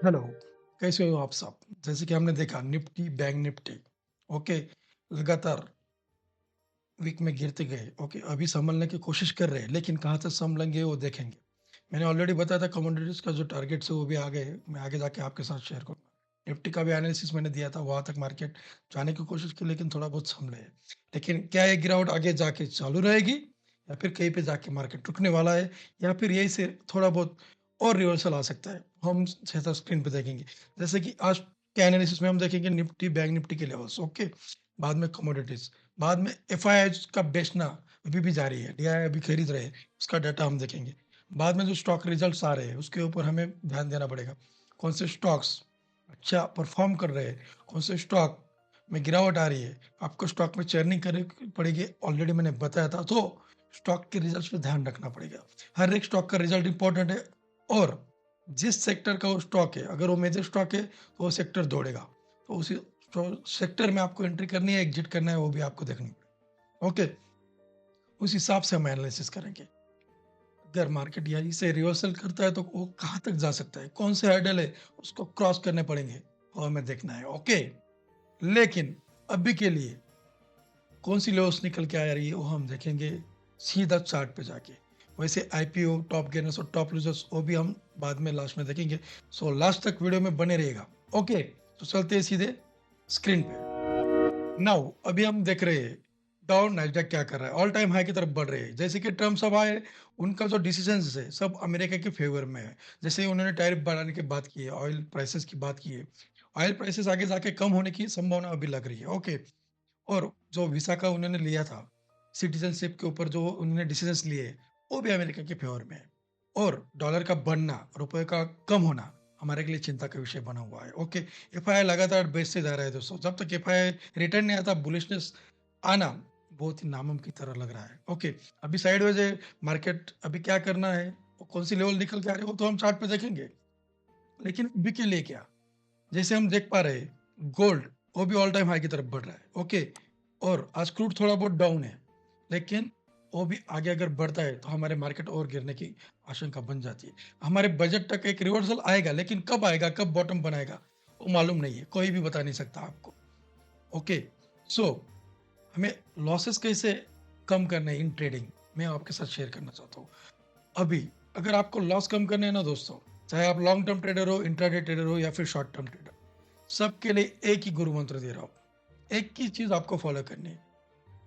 Hello, कैसे हो आप सब? जैसे कि हमने देखा निफ्टी, बैंक निफ्टी, ओके, लगातार वीक में गिरते गए, ओके, अभी संभलने की कोशिश कर रहे हैं, लेकिन कहाँ तक संभलेंगे वो देखेंगे। मैंने ऑलरेडी बताया था कमोडिटीज़ का जो टारगेट्स है वो भी आ गए, मैं आगे जाके आपके साथ शेयर करूँगा। निफ्टी का भी एनालिसिस मैंने दिया था, वहाँ तक मार्केट जाने की कोशिश की लेकिन थोड़ा बहुत संभले हैं। लेकिन क्या ये गिरावट आगे जाके चालू रहेगी या फिर कहीं पे जाके मार्केट रुकने वाला है या फिर यहीं से थोड़ा बहुत और रिवर्सल आ सकता है? हम सीधा स्क्रीन पे देखेंगे। जैसे कि आज के एनालिसिस में हम देखेंगे निफ्टी, बैंक निफ्टी के लेवल्स, ओके। बाद में कमोडिटीज़, बाद में एफआईआईज़ का बेचना अभी भी जारी है, डीआई अभी खरीद रहे हैं, उसका डाटा हम देखेंगे। बाद में जो स्टॉक रिजल्ट्स आ रहे हैं, उसके ऊपर हमें ध्यान देना पड़ेगा। कौन से स्टॉक्स अच्छा परफॉर्म कर रहे हैं, कौन से स्टॉक में गिरावट आ रही है, आपको स्टॉक में चर्निंग करनी पड़ेगी, ऑलरेडी मैंने बताया था। तो स्टॉक के रिजल्ट्स पे ध्यान रखना पड़ेगा। हर एक स्टॉक का रिजल्ट इंपॉर्टेंट है और जिस सेक्टर का वो स्टॉक है, अगर वो मेजर स्टॉक है, तो वो सेक्टर दौड़ेगा। तो उसी सेक्टर में आपको एंट्री करनी है, एग्जिट करना है, वो भी आपको देखना पड़ेगा। ओके, उस हिसाब से हम एनालिसिस करेंगे। अगर मार्केट यहीं से रिवर्सल करता है तो वो कहाँ तक जा सकता है, कौन से हर्डल है उसको क्रॉस करने पड़ेंगे और हमें देखना है। ओके, लेकिन अभी के लिए कौन सी लॉस निकल के आ रही है वो हम देखेंगे सीधा चार्ट पे जाके। वैसे आईपीओ, टॉप गेनर्स और टॉप लूजर्स वो भी हम बाद में लास्ट में देखेंगे। सो लास्ट तक वीडियो में बने रहेगा। ओके, तो चलते हैं सीधे स्क्रीन पे। नाउ अभी हम देख रहे हैं डाउन नास्डैक क्या कर रहा है, ऑल टाइम हाई की तरफ बढ़ रहे हैं। जैसे कि ट्रम्प साहब आए, उनका जो डिसीजन है सब अमेरिका के फेवर में है। जैसे उन्होंने टैरिफ बढ़ाने की बात की है, ऑयल प्राइसेस की बात की है, ऑयल प्राइसेस आगे जाके कम होने की संभावना अभी लग रही है। ओके, और जो वीसा का उन्होंने लिया था सिटीजनशिप के ऊपर, जो उन्होंने डिसीजंस लिए, वो भी अमेरिका के फेवर में है। और डॉलर का बढ़ना, रुपए का कम होना हमारे के लिए चिंता का विषय बना हुआ है। ओके, एफआईआई लगातार बेचते जा रहा है दोस्तों। जब तक एफआईआई रिटर्न नहीं आता, बुलिशनेस आना बहुत ही नामुमकिन तरह लग रहा है। ओके, अभी साइडवेज है मार्केट, अभी क्या करना है, वो कौन सी लेवल निकल के आ रही है वो तो हम चार्ट पे देखेंगे। लेकिन अभी के लिए क्या, जैसे हम देख पा रहे हैं गोल्ड वो भी ऑल टाइम हाई की तरफ बढ़ रहा है। ओके, और आज क्रूड थोड़ा बहुत डाउन है, लेकिन वो भी आगे अगर बढ़ता है तो हमारे मार्केट और गिरने की आशंका बन जाती है। हमारे बजट तक एक रिवर्सल आएगा, लेकिन कब आएगा, कब बॉटम बनाएगा वो मालूम नहीं है, कोई भी बता नहीं सकता आपको। ओके, सो हमें लॉसेस कैसे कम करने हैं इन ट्रेडिंग, मैं आपके साथ शेयर करना चाहता हूँ। अभी अगर आपको लॉस कम करने हैं ना दोस्तों, चाहे आप लॉन्ग टर्म ट्रेडर हो, इंट्राडे ट्रेडर हो या फिर शॉर्ट टर्म ट्रेडर, सबके लिए एक ही गुरु मंत्र दे रहा हूं। एक ही चीज आपको फॉलो करनी है।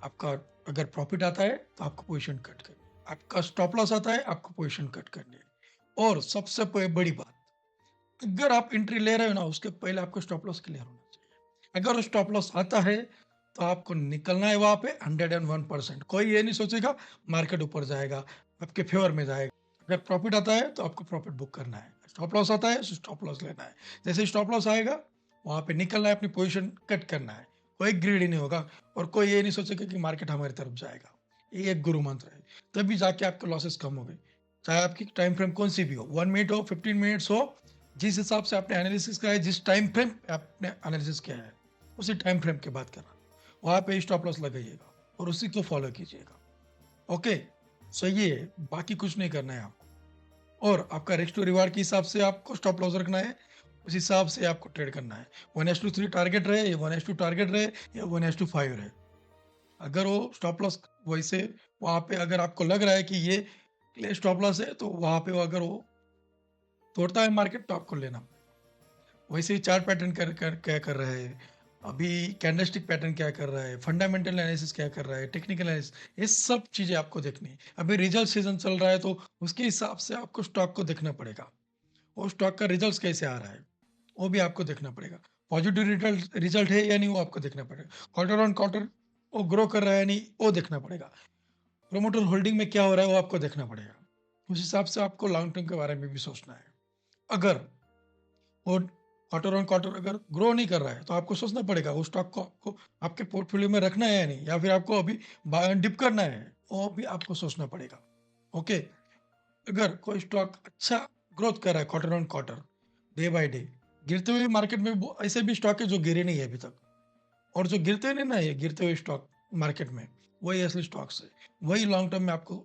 आपका अगर प्रॉफिट आता है तो आपको पोजीशन कट करनी है, आपका स्टॉप लॉस आता है आपको पोजीशन कट करनी है। और सबसे बड़ी बात, अगर आप एंट्री ले रहे हो ना, उसके पहले आपको स्टॉप लॉस क्लियर होना चाहिए। अगर स्टॉप लॉस आता है तो आपको निकलना है वहां पे 101%। कोई ये नहीं सोचेगा मार्केट ऊपर जाएगा, आपके फेवर में जाएगा। अगर प्रॉफिट आता है तो आपको प्रॉफिट बुक करना है, स्टॉप लॉस आता है तो स्टॉप लॉस लेना है। जैसे स्टॉप लॉस आएगा वहां पे निकलना है, अपनी पोजीशन कट करना है। कोई ग्रीडी नहीं होगा और कोई ये नहीं सोचेगा कि मार्केट हमारी तरफ जाएगा। ये एक गुरु मंत्र है, तभी जाके आपके लॉसेस कम हो गए। चाहे आपकी टाइम फ्रेम कौन सी भी हो, 1 मिनट हो, 15 मिनट्स हो, जिस हिसाब से आपने एनालिसिस किया है, जिस टाइम फ्रेम पे आपने एनालिसिस किया है, उसी टाइम फ्रेम की बात कर रहा हूं। वहां पे स्टॉप लॉस लगाइएगा और उसी को फॉलो कीजिएगा। ओके, सही है, बाकी कुछ नहीं करना है आपको। और आपका रिस्क टू रिवार्ड के हिसाब से आपको स्टॉप लॉस रखना है, उस हिसाब से आपको ट्रेड करना है। 1:3 टारगेट रहे या 1:2 टारगेट रहे या 1:5 रहे, अगर वो स्टॉप लॉस वैसे वहां पे अगर आपको लग रहा है कि ये स्टॉप लॉस है, तो वहां पे वो अगर वो तोड़ता है मार्केट तो आपको लेना। वैसे ही चार्ट पैटर्न क्या कर रहा है, अभी कैंडलस्टिक पैटर्न क्या कर रहा है, फंडामेंटल एनालिसिस क्या कर रहा है, टेक्निकल एनालिसिस, ये सब चीजें आपको देखनी है। अभी रिजल्ट सीजन चल रहा है तो उसके हिसाब से आपको स्टॉक को देखना पड़ेगा। वो स्टॉक का रिजल्ट कैसे आ रहा है वो भी आपको देखना पड़ेगा। पॉजिटिव रिजल्ट रिजल्ट है या नहीं वो आपको देखना पड़ेगा। क्वार्टर ऑन क्वार्टर वो ग्रो कर रहा है या नहीं वो देखना पड़ेगा। प्रोमोटर होल्डिंग में क्या हो रहा है वो आपको देखना पड़ेगा। उस हिसाब से आपको लॉन्ग टर्म के बारे में भी सोचना है। अगर वो क्वार्टर ऑन क्वार्टर अगर ग्रो नहीं कर रहा है तो आपको सोचना पड़ेगा उस स्टॉक को आपको आपके पोर्टफोलियो में रखना है या नहीं, या फिर आपको अभी डिप करना है, वो भी आपको सोचना पड़ेगा। ओके, अगर कोई स्टॉक अच्छा ग्रोथ कर रहा है quarter on quarter, day by day, गिरते हुए मार्केट में ऐसे भी स्टॉक है जो गिरे नहीं है अभी तक, और जो गिरते नहीं ना, ये गिरते हुए स्टॉक मार्केट में वही असली स्टॉक्स है। वही लॉन्ग टर्म में आपको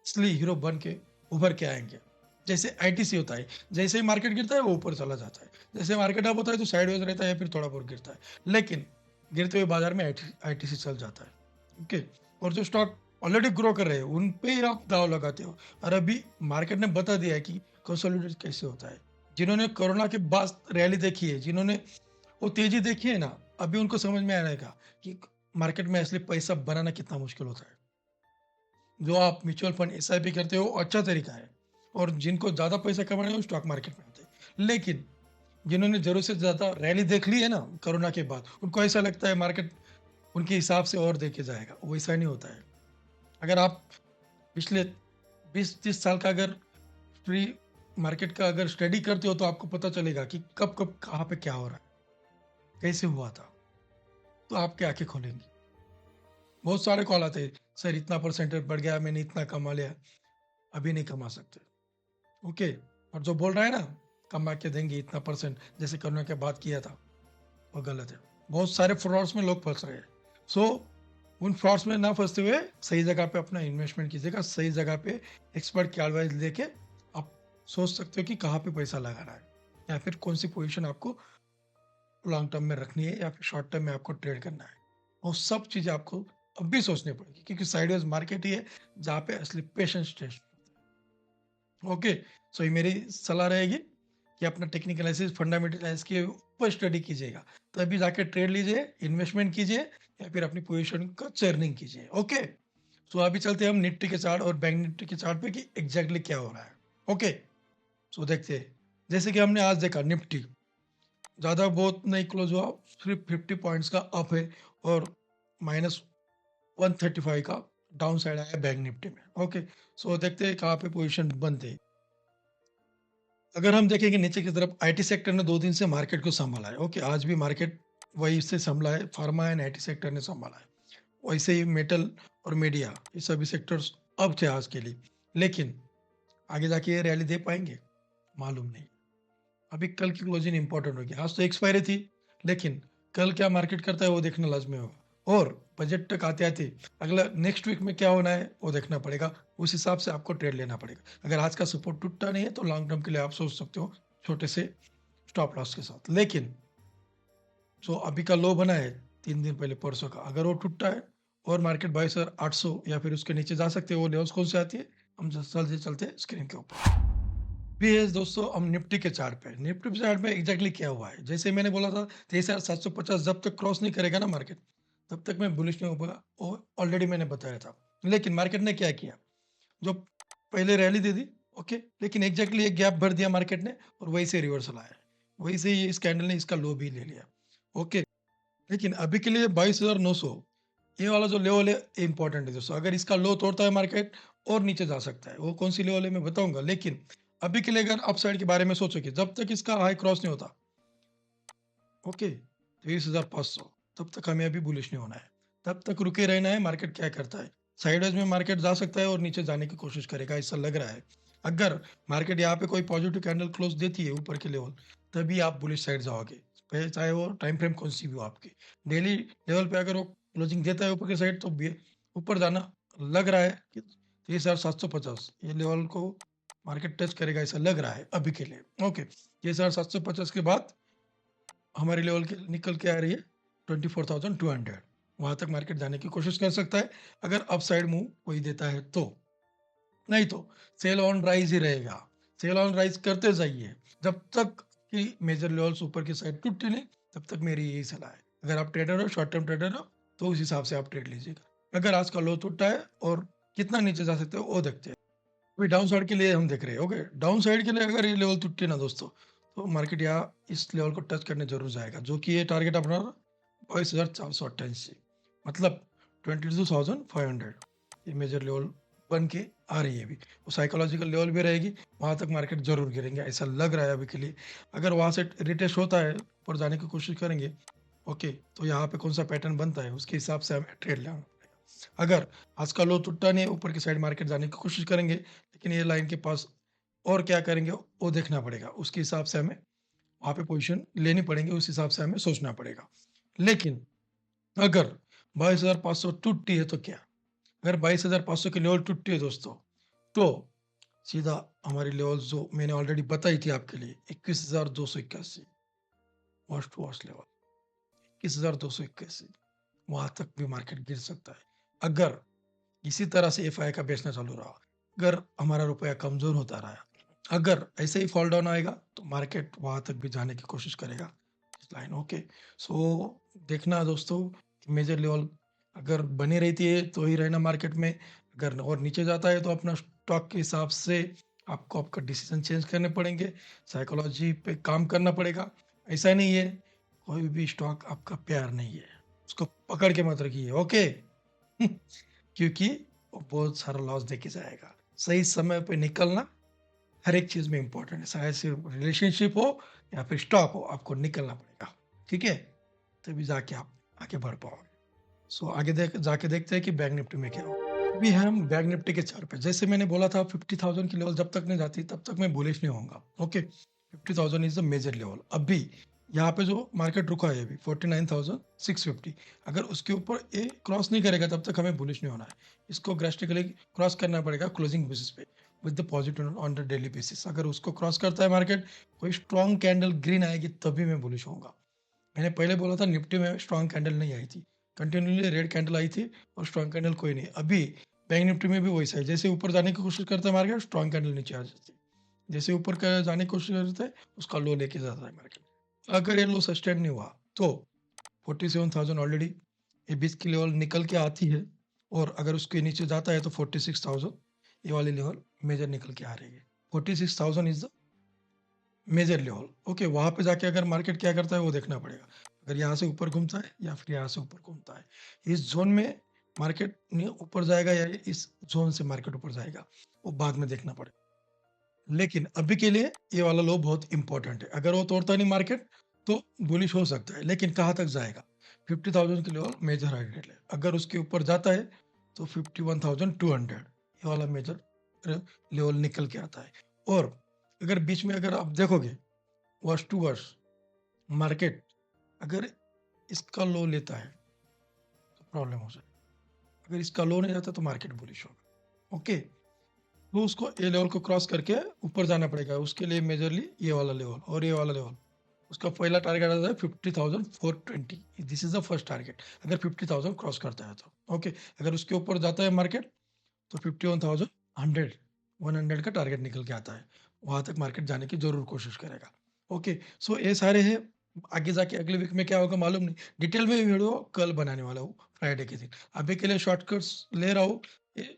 असली हीरो बन के उभर के आएंगे। जैसे आईटीसी होता है, जैसे ही मार्केट गिरता है वो ऊपर चला जाता है, जैसे मार्केट अप होता है तो साइडवेज रहता है या फिर थोड़ा बहुत गिरता है, लेकिन गिरते हुए बाजार में आईटीसी चल जाता है। ओके, और जो स्टॉक ऑलरेडी ग्रो कर रहे हैं उन पे ही आप दाव लगाते हो। और अभी मार्केट ने बता दिया है कि कंसोलिडेट कैसे होता है। जिन्होंने कोरोना के बाद रैली देखी है, जिन्होंने वो तेजी देखी है ना, अभी उनको समझ में आएगा कि मार्केट में असली पैसा बनाना कितना मुश्किल होता है। जो आप म्यूचुअल फंड एसआईपी करते हो अच्छा तरीका है, और जिनको ज़्यादा पैसा कमाना है वो स्टॉक मार्केट में आते हैं। लेकिन जिन्होंने ज़रूरत से ज़्यादा रैली देख ली है ना कोरोना के बाद, उनको ऐसा लगता है मार्केट उनके हिसाब से और देके जाएगा, वैसा नहीं होता है। अगर आप पिछले 20-30 साल का अगर फ्री मार्केट का अगर स्टडी करते हो तो आपको पता चलेगा कि कब कब कहाँ पे क्या हो रहा है, कैसे हुआ था, तो आपकी आंखें खोलेंगी। बहुत सारे कॉल आते हैं, सर इतना परसेंटेज बढ़ गया, मैंने इतना कमा लिया। अभी नहीं कमा सकते। ओके, और जो बोल रहा है ना कमा के देंगे इतना परसेंट, जैसे कोरोना के बाद किया था, वो गलत है। बहुत सारे फ्रॉड्स में लोग फंस रहे हैं। सो उन फ्रॉड्स में ना फंसते हुए सही जगह पे अपना इन्वेस्टमेंट कीजिएगा, सही जगह पे एक्सपर्ट की एडवाइस लेके आप सोच सकते हो कि कहाँ पे पैसा लगाना है, या फिर कौन सी पोजीशन आपको लॉन्ग टर्म में रखनी है या फिर शॉर्ट टर्म में आपको ट्रेड करना है। वो सब चीज़ें आपको अब भी सोचनी पड़ेगी, क्योंकि साइडवेज मार्केट ही है जहाँ पे असली पेशेंस टेस्ट। ओके, सो ये मेरी सलाह रहेगी कि अपना टेक्निकल एनालिसिस फंडामेंटल एनालिसिस के ऊपर स्टडी कीजिएगा, तभी जाके ट्रेड लीजिए, इन्वेस्टमेंट कीजिए, या फिर अपनी पोजीशन का चर्निंग कीजिए। ओके, सो अभी चलते हैं हम निफ्टी के चार्ट और बैंक निफ्टी के चार्ट पे कि एग्जैक्टली क्या हो रहा है। ओके, सो देखते हैं। जैसे कि हमने आज देखा निफ्टी ज़्यादा बहुत नहीं क्लोज हुआ, सिर्फ 50 पॉइंट्स का अप है, और -135 का डाउन साइड आया बैंक निफ्टी में। ओके, सो देखते हैं कहाँ पे पोजीशन बनते हैं। अगर हम देखेंगे नीचे की तरफ, आईटी सेक्टर ने 2 दिन से मार्केट को संभाला है। ओके, आज भी मार्केट वही से संभला है, फार्मा एंड आईटी सेक्टर ने संभाला है। वैसे ही मेटल और मीडिया, ये सभी सेक्टर्स अब थे आज के लिए, लेकिन आगे जाके ये रैली दे पाएंगे मालूम नहीं। अभी कल की क्लोजिंग इंपॉर्टेंट होगी। आज तो एक्सपायरी थी, लेकिन कल क्या मार्केट करता है वो देखना लाजमी होगा, और बजट तक आते आते अगला नेक्स्ट वीक में क्या होना है वो देखना पड़ेगा। उस हिसाब से आपको ट्रेड लेना पड़ेगा। अगर आज का सपोर्ट टूटता नहीं है तो लॉन्ग टर्म के लिए आप सोच सकते हो छोटे से स्टॉप लॉस के साथ। लेकिन जो अभी का लो बना है 3 दिन पहले परसों का, अगर वो टूटता है और मार्केट 22,800 या फिर उसके नीचे जा सकते हैं, वो लेवल्स कौन से आती है हम जल्दी चलते हैं स्क्रीन के ऊपर। भी है दोस्तों, हम निफ्टी के चार्ट पे, निफ्टी के चार्ट में एग्जैक्टली क्या हुआ है, जैसे मैंने बोला था 23,750 जब तक क्रॉस नहीं करेगा ना मार्केट, तब तक मैं बुलिश नहीं होगा, वो ऑलरेडी मैंने बताया था। लेकिन मार्केट ने क्या किया, जो पहले रैली दे दी, ओके, लेकिन एग्जैक्टली एक गैप भर दिया मार्केट ने, और वही से रिवर्सल आया, वही से ये इस कैंडल ने इसका लो भी ले लिया। ओके, लेकिन अभी के लिए 22,900 ये वाला जो लेवल है इंपॉर्टेंट है दोस्तों। अगर इसका लो तोड़ता है मार्केट और नीचे जा सकता है, वो कौन सी लेवल है मैं बताऊंगा। लेकिन अभी के लिए अगर अपसाइड के बारे में सोचोगे, जब तक इसका हाई क्रॉस नहीं होता, ओके, 23,500, तब तक हमें अभी बुलिश नहीं होना है, तब तक रुके रहना है। मार्केट क्या करता है, साइडवेज में मार्केट जा सकता है और नीचे जाने की कोशिश करेगा, ऐसा लग रहा है। अगर मार्केट यहाँ पे कोई पॉजिटिव कैंडल क्लोज देती है ऊपर के लेवल, तभी आप बुलिश साइड जाओगे, चाहे वो टाइम फ्रेम कौन सी भी हो आपकी। डेली लेवल पे अगर वो क्लोजिंग देता है ऊपर के साइड, तो ऊपर जाना लग रहा है कि 23,750 ये लेवल को मार्केट टच करेगा, ऐसा लग रहा है अभी के लिए। ओके, 23,750 के बाद हमारी लेवल के निकल के आ रही है 24,200, वहां तक मार्केट जाने की कोशिश कर सकता है, अगर अपसाइड मूव कोई देता है तो। नहीं तो सेल ऑन राइज ही रहेगा, सेल ऑन राइज करते जाइए जब तक कि मेजर लेवल्स ऊपर की साइड टूटते नहीं, तब तक मेरी यही सलाह है। अगर आप ट्रेडर हो, शॉर्ट टर्म ट्रेडर हो, तो उस हिसाब से आप ट्रेड लीजिएगा। अगर आज का लो टूटा है और कितना नीचे जा सकते हो वो देखते हैं। अभी डाउन साइड के लिए हम देख रहे हैं। ओके, डाउन साइड के लिए अगर ये लेवल टूटे ना दोस्तों, तो मार्केट यहाँ इस लेवल को टच करने जरूर जाएगा, जो कि ये टारगेट अपना 22,428, मतलब 22,500 ये मेजर लेवल बन के आ रही है। अभी वो साइकोलॉजिकल लेवल भी रहेगी, वहां तक मार्केट जरूर गिरेंगे, ऐसा लग रहा है अभी के लिए। अगर वहां से रिटेस्ट होता है, ऊपर जाने की कोशिश करेंगे, ओके, तो यहाँ पे कौन सा पैटर्न बनता है उसके हिसाब से हमें ट्रेड लेना पड़ेगा। अगर आज का लो टूटा नहीं, ऊपर की साइड मार्केट जाने की कोशिश करेंगे, लेकिन ये लाइन के पास और क्या करेंगे वो देखना पड़ेगा, उसके हिसाब से हमें वहाँ पे पोजीशन लेनी पड़ेंगे, उस हिसाब से हमें सोचना पड़ेगा। लेकिन अगर 22,500 टूटती है तो क्या, अगर 22,500 की लेवल टूटती है दोस्तों, तो सीधा हमारी लेवल जो मैंने ऑलरेडी बताई थी आपके लिए 21,281 वर्स्ट टू वर्स्ट लेवल 21,281 वहां तक भी मार्केट गिर सकता है अगर इसी तरह से एफआई का बेचना चालू रहा, अगर हमारा रुपया कमजोर होता रहा, अगर ऐसे ही फॉल डाउन आएगा तो मार्केट वहां तक भी जाने की कोशिश करेगा इस लाइन। ओके, सो देखना दोस्तों, मेजर लेवल अगर बनी रहती है तो ही रहना मार्केट में, अगर और नीचे जाता है तो अपना स्टॉक के हिसाब से आपको आपका डिसीजन चेंज करने पड़ेंगे, साइकोलॉजी पे काम करना पड़ेगा। ऐसा नहीं है कोई भी स्टॉक आपका प्यार नहीं है, उसको पकड़ के मत रखिए। ओके क्योंकि वो बहुत सारा लॉस देके जाएगा। सही समय पे निकलना हर एक चीज में इंपॉर्टेंट है, चाहे सिर्फ रिलेशनशिप हो या फिर स्टॉक हो, आपको निकलना पड़ेगा। ठीक है, तभी जाके आप आगे बढ़ पाओगे। सो आगे जाके देखते हैं कि बैंक निफ्टी में क्या हो। अभी हम बैंक निफ्टी के चार्ट पे, जैसे मैंने बोला था 50,000 की लेवल जब तक नहीं जाती तब तक मैं बुलिश नहीं होऊंगा। Okay, 50,000 is the major level. अभी यहाँ पे जो मार्केट रुका है अभी 49,650, अगर उसके ऊपर ये क्रॉस नहीं करेगा तब तक हमें बुलिश नहीं होना है। इसको ग्रेस्टिकली क्रॉस करना पड़ेगा क्लोजिंग बेसिस पे with the positive on the daily basis. अगर उसको क्रॉस करता है मार्केट, कोई स्ट्रॉन्ग कैंडल ग्रीन आएगी तभी मैं बुलिश होऊंगा। मैंने पहले बोला था निफ्टी में स्ट्रॉन्ग कैंडल नहीं आई थी, कंटिन्यूली रेड कैंडल आई थी और स्ट्रॉन्ग कैंडल कोई नहीं। अभी बैंक निफ्टी में भी वैसा है, जैसे ऊपर जाने की कोशिश करता है मार्केट, स्ट्रॉन्ग कैंडल नीचे आ जाती है। जैसे ऊपर का जाने की कोशिश करता है उसका लो लेके जाता है मार्केट। अगर ये लो सस्टेन नहीं हुआ तो 47,000 ऑलरेडी ये 20 की लेवल निकल के आती है, और अगर उसके नीचे जाता है तो 46,000 ये वाली लेवल मेजर निकल के आ रही है। 46,000 is the major level. Okay, वहां पे जाके अगर मार्केट क्या करता है वो देखना पड़ेगा। अगर यहाँ से ऊपर घूमता है या फिर यहाँ से ऊपर घूमता है, इस जोन में मार्केट ऊपर जाएगा या इस जोन से मार्केट ऊपर जाएगा, वो बाद में देखना पड़ेगा। लेकिन अभी के लिए ये वाला लो बहुत इंपॉर्टेंट है। अगर वो तोड़ता नहीं मार्केट तो बुलिश हो सकता है, लेकिन कहाँ तक जाएगा? 50,000 की लेवल मेजर हाइडेड है। अगर उसके ऊपर जाता है तो 51,200 ये वाला मेजर लेवल निकल के आता है। और अगर बीच में अगर आप देखोगे वर्ष टू वर्ष मार्केट अगर इसका लो लेता है तो प्रॉब्लम हो जाए, अगर इसका लो नहीं जाता तो मार्केट बुलिश होगा। ओके, तो उसको ए लेवल को क्रॉस करके ऊपर जाना पड़ेगा। उसके लिए मेजरली ये वाला लेवल और ये वाला लेवल, उसका पहला टारगेट आता है 50,420, this is the first target अगर 50,000 क्रॉस करता है तो। ओके, अगर उसके ऊपर जाता है मार्केट तो 51,100 का टारगेट निकल के आता है, वहां तक मार्केट जाने की जरूर कोशिश करेगा। ओके, सो ये सारे हैं। आगे जाके अगले वीक में क्या होगा मालूम नहीं, डिटेल में वीडियो कल बनाने वाला हूँ फ्राइडे के दिन। अभी के लिए शॉर्टकट्स ले रहा हूँ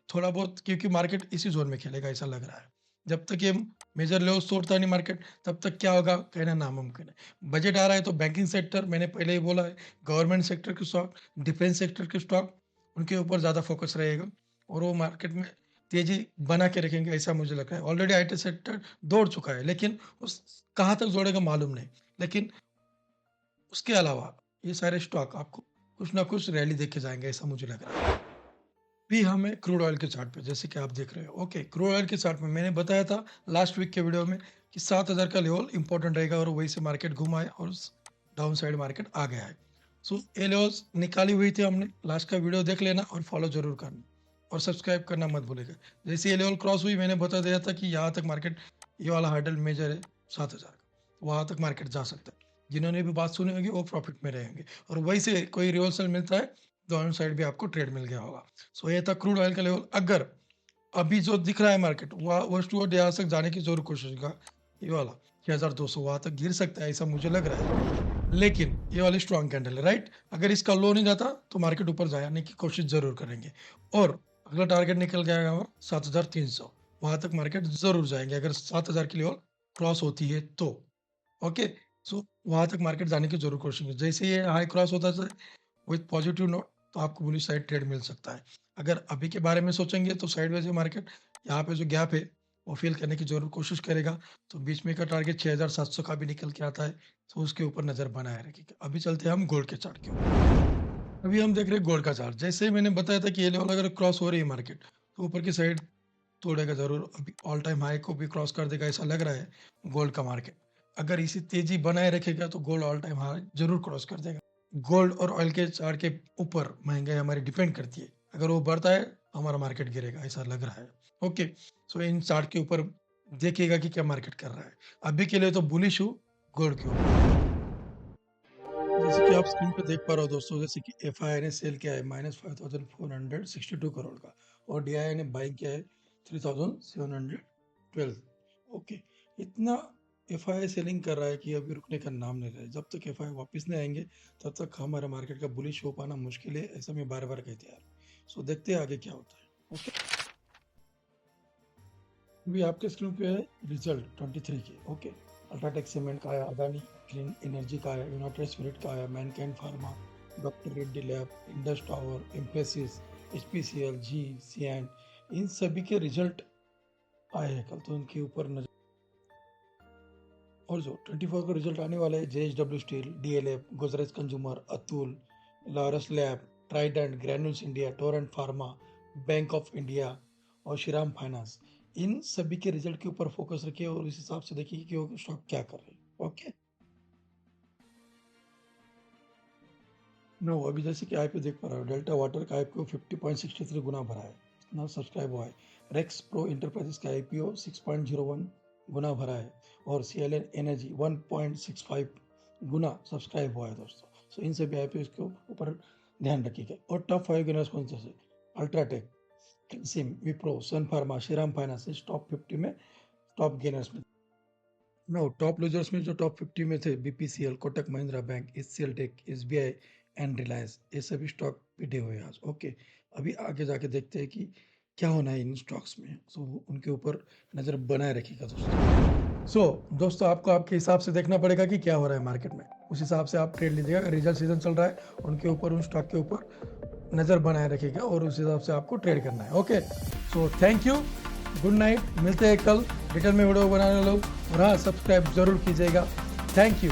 थोड़ा बहुत, क्योंकि मार्केट इसी जोन में खेलेगा ऐसा लग रहा है। जब तक ये मेजर लेवल तोड़ता नहीं मार्केट तब तक क्या होगा कहना नामुमकिन है। बजट आ रहा है तो बैंकिंग सेक्टर, मैंने पहले ही बोला है, गवर्नमेंट सेक्टर के स्टॉक, डिफेंस सेक्टर के स्टॉक, उनके ऊपर ज़्यादा फोकस रहेगा और वो मार्केट में तेजी बना के रखेंगे ऐसा मुझे लगता है। ऑलरेडी आईटी सेक्टर दौड़ चुका है, लेकिन उस कहाँ तक जोड़ेगा मालूम नहीं। लेकिन उसके अलावा ये सारे स्टॉक आपको कुछ ना कुछ रैली देके जाएंगे ऐसा मुझे लग रहा है। भी हमें क्रूड ऑयल के चार्ट पे, जैसे कि आप देख रहे हो, ओके, क्रूड ऑयल के चार्ट में मैंने बताया था लास्ट वीक के वीडियो में कि 7,000 का लेवल इंपॉर्टेंट रहेगा, और वही से मार्केट घुमा है और डाउन साइड मार्केट आ गया है। सो ये लेवल्स निकाली हुई थी हमने, लास्ट का वीडियो देख लेना और फॉलो जरूर करना और सब्सक्राइब करना मत भूलेगा। जैसे ये लेवल क्रॉस हुई मैंने बता दिया था कि यहाँ तक मार्केट, ये वाला हर्डल मेजर है 7,000 का, वहाँ तक मार्केट जा सकता है। जिन्होंने भी बात सुनी होगी वो प्रॉफिट में रहेंगे, और वही से कोई रिवर्सल मिलता है डाउन साइड भी आपको ट्रेड मिल गया होगा। सो ये था क्रूड ऑयल का लेवल। अगर अभी जो दिख रहा है मार्केट वर्स्ट टू यहाँ तक जाने की जरूर कोशिश का, ये वाला 6,200 वहां तक गिर सकता है ऐसा मुझे लग रहा है। लेकिन ये वाली स्ट्रॉन्ग कैंडल है, राइट? अगर इसका लो नहीं जाता तो मार्केट ऊपर जाने की कोशिश जरूर करेंगे, और अगला टारगेट निकल गया हमारा 7,300, वहां तक मार्केट जरूर जाएंगे अगर 7,000 की लेवल क्रॉस होती है तो। ओके, सो वहां तक मार्केट जाने की जरूर कोशिश करेंगे। जैसे ये हाई क्रॉस होता है विथ पॉजिटिव नोट तो आपको बुलिश साइड ट्रेड मिल सकता है। अगर अभी के बारे में सोचेंगे तो साइडवेज है मार्केट, यहाँ पे जो गैप है वो फिल करने की जरूर कोशिश करेगा। तो बीच में का टारगेट 6,700 का भी निकल के आता है, तो उसके ऊपर नजर बनाए रखेगा। अभी चलते हैं हम गोल्ड के चार्ट के ऊपर। अभी हम देख रहे हैं गोल्ड का चार्ट, जैसे ही मैंने बताया था कि ये लेवल अगर क्रॉस हो रही है मार्केट तो ऊपर की साइड तोड़ेगा जरूर। अभी ऑल टाइम हाई को भी क्रॉस कर देगा ऐसा लग रहा है गोल्ड का मार्केट। अगर इसी तेजी बनाए रखेगा तो गोल्ड ऑल टाइम हाई जरूर क्रॉस कर देगा। गोल्ड और ऑयल के चार्ट के ऊपर महंगाई हमारी डिपेंड करती है। अगर वो बढ़ता है हमारा मार्केट गिरेगा, ऐसा लग रहा है। ओके, सो इन चार्ट के ऊपर देखिएगा कि क्या मार्केट कर रहा है। अभी के लिए तो बुलिश हूँ गोल्ड के ऊपर। जैसे कि आप स्क्रीन पे देख पा रहे हो दोस्तों, जैसे कि एफआईआई ने सेल किया है -5462 करोड़ का, और डीआईआई ने बाइंग किया है 3712। ओके, इतना एफआईआई सेलिंग कर रहा है कि अभी रुकने का नाम नहीं ले रहा है। जब तक एफआईआई वापस नहीं आएंगे तब तक हमारे मार्केट का बुलिश हो पाना मुश्किल है, ऐसा मैं बार बार कहते आ रहा हूँ। सो देखते हैं आगे क्या होता है। ओके, अभी आपके स्क्रीन पे है रिजल्ट 23 के। ओके, अल्ट्राटेक सीमेंट का आया, अदानी ग्रीन एनर्जी का आया, यूनाइटेड स्पिरिट का आया, Mankind Pharma, doctor Reddy lab, Indus tower, Mphasis, HPCL, जी, सीएंड, इन सभी के रिजल्ट आए हैं कल, तो उनके ऊपर नजर। और जो 24 को रिजल्ट आने वाला है, JSW steel, DLF, Godrej consumer, Atul, Laurus lab, Trident, granules India, Torrent pharma, bank of India और श्रीराम फाइनेंस, इन सभी के रिजल्ट के ऊपर फोकस रखिए और इस हिसाब से देखिए कि वो स्टॉक क्या कर रहे हैं। ओके, नो अभी जैसे कि आईपीओ देख पा रहा हूँ, डेल्टा वाटर का आईपीओ 50.63 गुना भरा है, इतना सब्सक्राइब हुआ है। रेक्स प्रो इंटरप्राइजेस का आईपीओ 6.01 गुना भरा है, और सीएलएन एनर्जी 1.65 गुना सब्सक्राइब हुआ है दोस्तों। सो इन सभी आईपीओ के ऊपर ध्यान रखिएगा। और टॉप 5 गेनर्स कौन से? अल्ट्राटेक, सिम, विप्रो, सन फार्मा, श्रीराम फाइनेंस, इस टॉप 50 में, टॉप गेनर्स में। नो, टॉप लूजर्स में जो टॉप 50 में थे, BPCL, Kotak Mahindra Bank, HCL Tech, SBI and Reliance, ये सभी स्टॉक पिटे हुए हैं आज। ओके, अभी आगे जाके देखते हैं कि क्या होना है इन स्टॉक्स में। सो उनके ऊपर नज़र बनाए रखिएगा दोस्तों। दोस्तों, आपको आपके हिसाब से देखना पड़ेगा कि क्या हो रहा है मार्केट में, उस हिसाब से आप ट्रेड लीजिएगा। अगर रिजल्ट सीजन चल रहा है, उनके ऊपर, उन स्टॉक के ऊपर नज़र बनाए रखिएगा और उस हिसाब से आपको ट्रेड करना है। Okay, so thank you, good night, मिलते हैं कल डिटेल में वीडियो बनाने लोग, और हाँ, सब्सक्राइब जरूर कीजिएगा। Thank you.